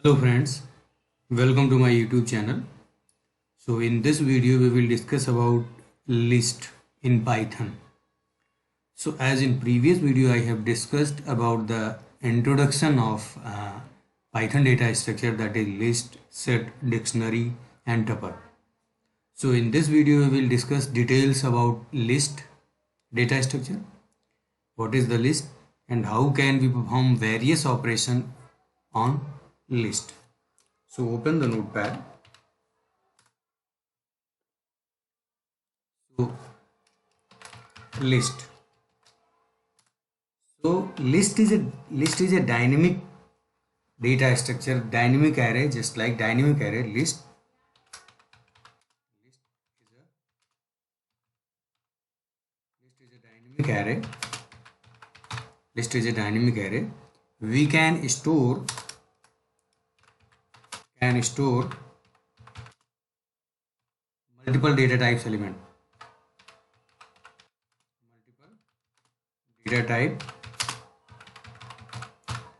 Hello friends, welcome to my YouTube channel. So in this video we will discuss about list in Python. So as in previous video I have discussed about the introduction of Python data structure, that is list, set, dictionary and tuple. So in this video we will discuss details about list data structure, what is the list and how can we perform various operations on list. So open the notepad. So list. So list is a dynamic data structure, dynamic array, just like dynamic array. List is a dynamic array. We can store multiple data types element. Data type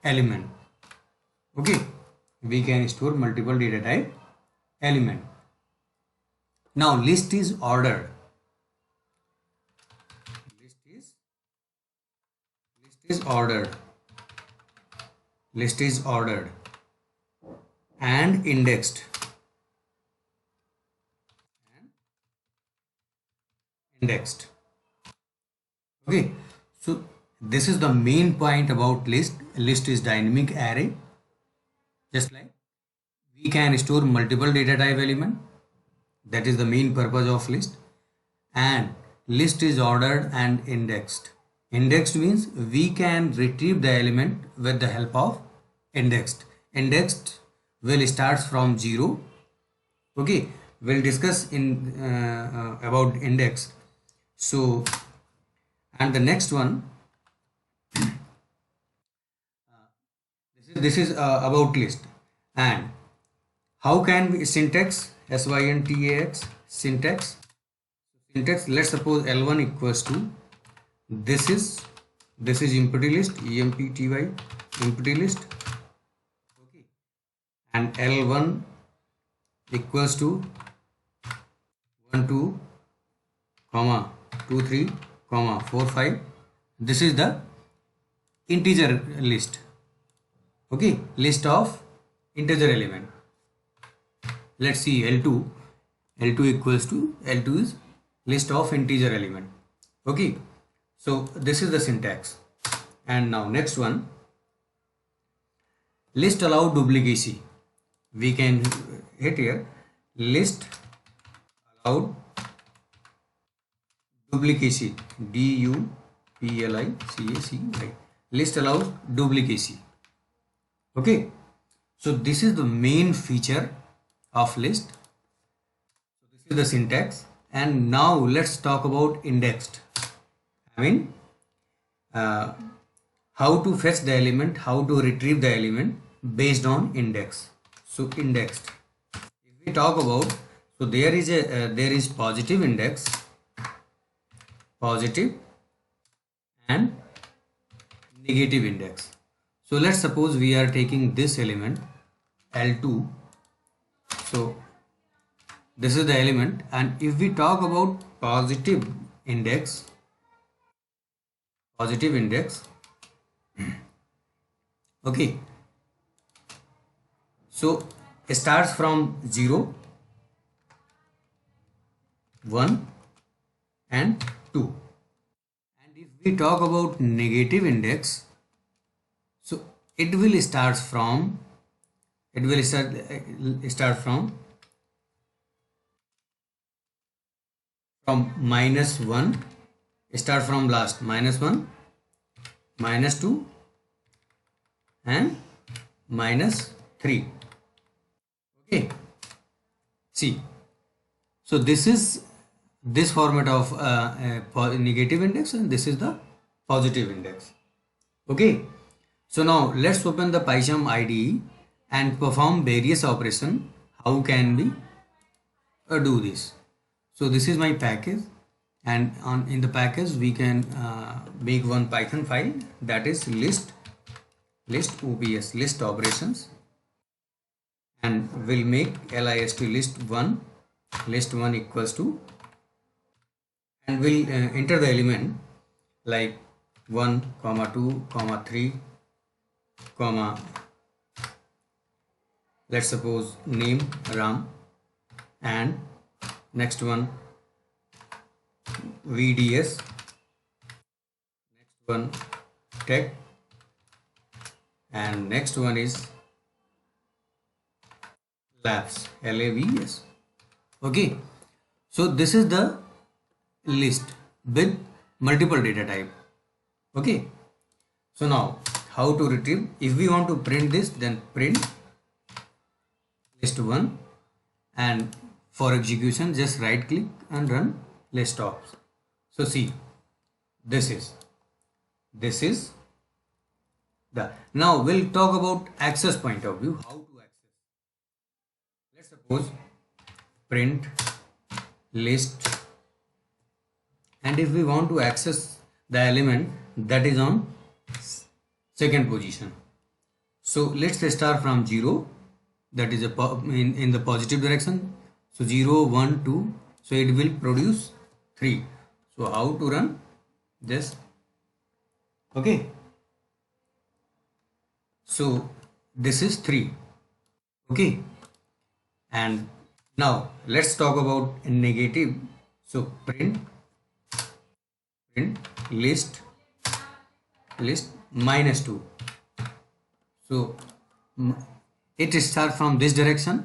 element. Okay, we can store multiple data type element. Now list is ordered. List is ordered and indexed. Okay, so this is the main point about list. List is dynamic array, just like we can store multiple data type element. That is the main purpose of list. And list is ordered and indexed. Indexed means we can retrieve the element with the help of indexed. Indexed will start from 0. Okay, we'll discuss in about index. So and the next one, this is about list. And how can we syntax, syntax, let's suppose L1 equals to this is empty list, empty empty list. Okay, and L1 equals to 1 2 comma 2 3 comma 4 5. This is the integer list. Okay, list of integer element. Let's see L2 equals to, L2 is list of integer element. Okay, so this is the syntax. And now next one, list allow duplicacy. We can hit here list allowed duplicacy, duplicacy. List allows duplicacy. Okay, so this is the main feature of list. So this is the syntax. And now let's talk about indexed. I mean how to fetch the element, how to retrieve the element based on index. So indexed, if we talk about, so there is positive index, positive and negative index. So let's suppose we are taking this element L2. So this is the element, and if we talk about positive index, okay, so it starts from 0, 1 and 2. And if we talk about negative index, so it will start from -1, start from last, -1, -2 and -3. Okay, see, so this is this format of negative index, and this is the positive index. Okay, so now let's open the PyCharm IDE and perform various operations. How can we do this? So this is my package, and in the package we can make one Python file, that is list ops, list operations. and we'll make list list 1 equals to, and we'll enter the element like 1 comma 2 comma 3 comma, let's suppose name Ram, and next one VDS, next one tech, and next one is labs, LAVS. Okay, so this is the list with multiple data type. Okay, so now how to retrieve? If we want to print this, then print list 1, and for execution just right click and run list ops. So see, this is the, now we'll talk about access point of view, how to access. Let's suppose print list, and if we want to access the element that is on second position, so let's start from 0, that is in the positive direction. So 0 1 2, so it will produce 3. So how to run this? Okay, so this is 3. Okay, and now let's talk about negative. So print list -2. So it starts from this direction,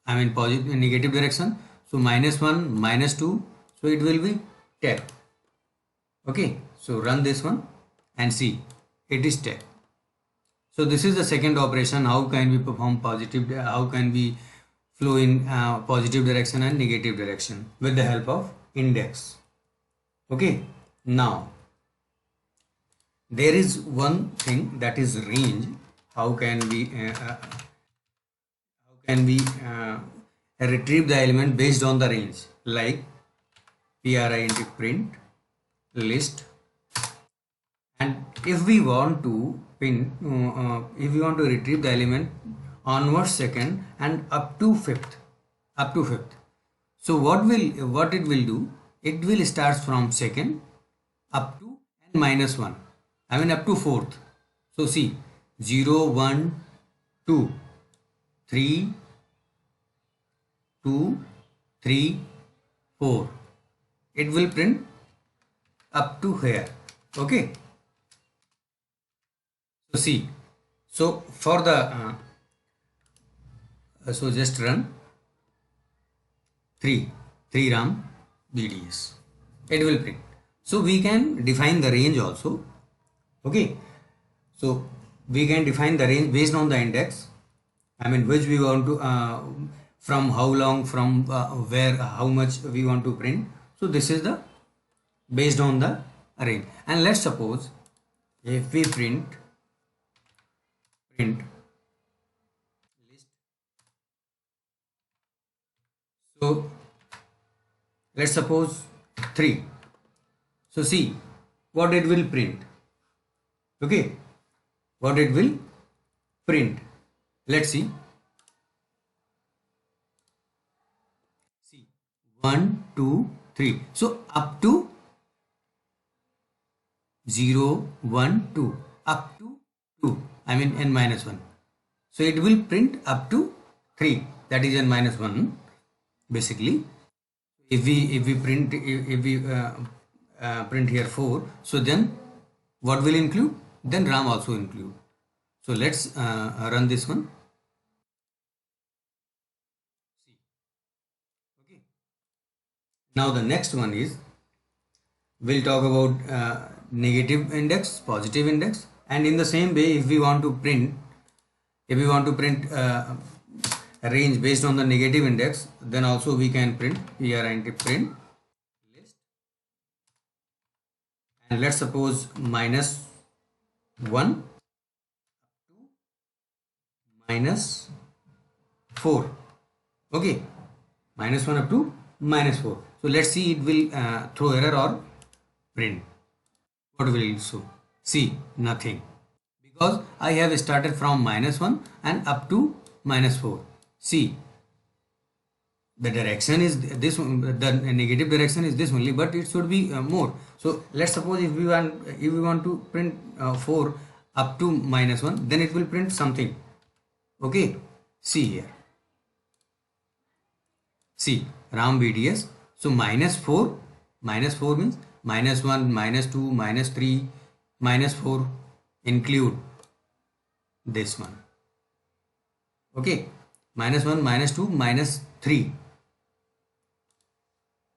I mean positive negative direction. So -1 -2, so it will be 10. Okay, so run this one and see, it is 10. So this is the second operation. How can we perform positive, how can we flow in positive direction and negative direction with the help of index. Okay, now there is one thing, that is range. How can we retrieve the element based on the range? Like print list, and if we want to retrieve the element onward second and up to fifth, so what it will do, it will start from second up to n -1, I mean up to fourth. So see, 0 1 2 3 2 3 4, it will print up to here. Okay, so see, so for the so just run 3 Ram BDS, it will print. So we can define the range also. Okay, so we can define the range based on the index, I mean which we want to from how long, from where, how much we want to print. So this is the based on the range. And let's suppose if we print list, so let's suppose 3. So see what it will print. Okay, what it will print, let's see. See, 1 2 3, so up to 0 1 2, up to 2, I mean n -1. So it will print up to 3, that is n -1 basically. If we print print here 4, so then what will include? Then RAM also include. So let's run this one. See. Okay. Now the next one is, we'll talk about negative index, positive index, and in the same way, if we want to print a range based on the negative index, then also we can print print list, and let's suppose -1 to -4. Okay, -1 up to -4. So let's see, it will throw error or print. What will it show? See, nothing, because I have started from -1 and up to minus 4. See, the direction is this one, the negative direction is this only, but it should be more. So let's suppose if we want to print 4 up to minus 1, then it will print something. Okay, see here, see RAM BDS. So minus 4 means minus 1, minus 2, minus 3, minus 4, include this one. Okay, minus 1, minus 2, minus 3,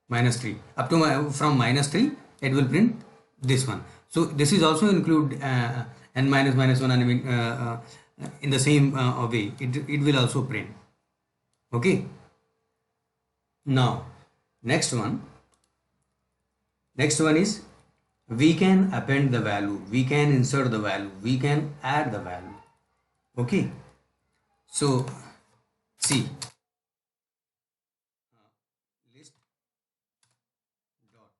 minus 3 up to from minus 3 it will print this one. So this is also include n minus minus 1, and in the same way it will also print. Okay, now next one is we can append the value, we can insert the value, we can add the value. Okay, so see, list dot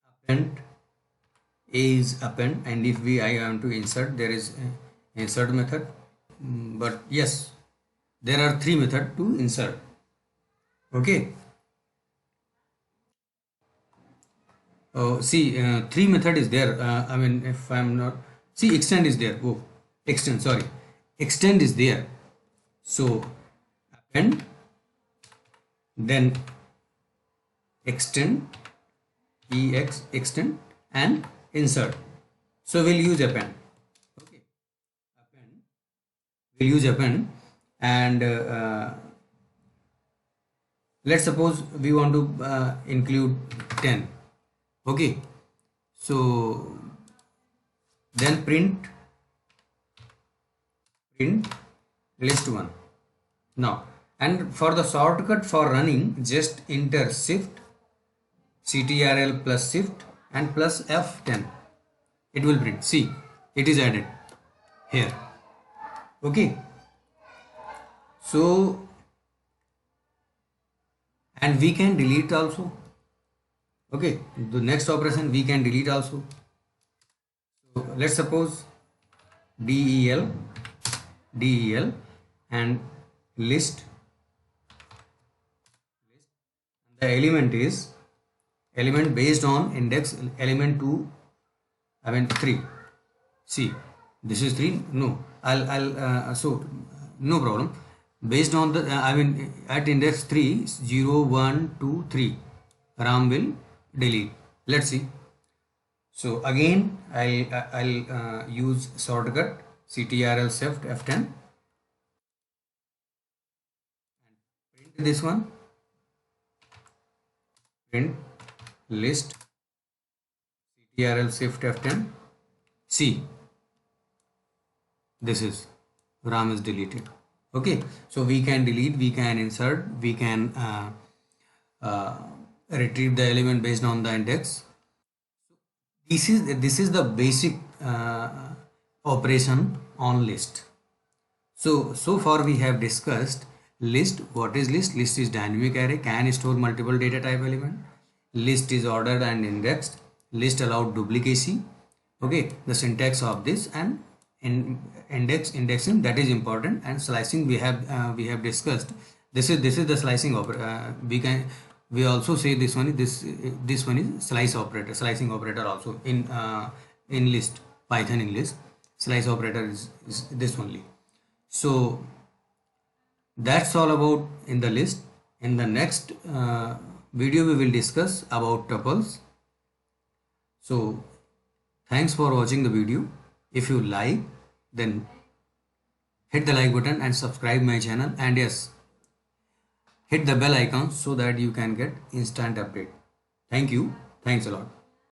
append, A is append, and if I want to insert, there is insert method. But yes, there are 3 methods to insert. Okay, see, 3 method is there. I mean, if I'm not, see, extend is there. Oh, extend, sorry, extend is there. So append, then extend, extend, and insert. So we'll use append. Okay, append, we'll use append, and let's suppose we want to include 10. Okay, so then print list 1. Now, and for the shortcut for running, just enter shift ctrl plus shift and plus F10. It will print. See, it is added here. Okay, so, and we can delete also. Okay, the next operation we can delete also. So let's suppose del and list, the element is element based on index element 2, I mean 3. See, this is 3. No, I'll so no problem. Based on the I mean at index 3, 0, 1, 2, 3, RAM will delete. Let's see. So again I'll use shortcut ctrl shift F10 and print this one, print list ctrl shift F10. See, this is RAM is deleted. Okay, so we can delete, we can insert, we can retrieve the element based on the index. This is the basic operation on list. So far we have discussed list. What is list? List is dynamic array, can store multiple data type element. List is ordered and indexed. List allowed duplicacy. Okay, the syntax of this, and indexing, that is important, and slicing we have discussed. This is the slicing operator. We also say this one is slicing operator also in list, Python in list. Slice operator is this only. So that's all about in the list. In the next video we will discuss about tuples. So thanks for watching the video. If you like, then hit the like button and subscribe my channel, and yes, hit the bell icon so that you can get instant update. Thank you. Thanks a lot.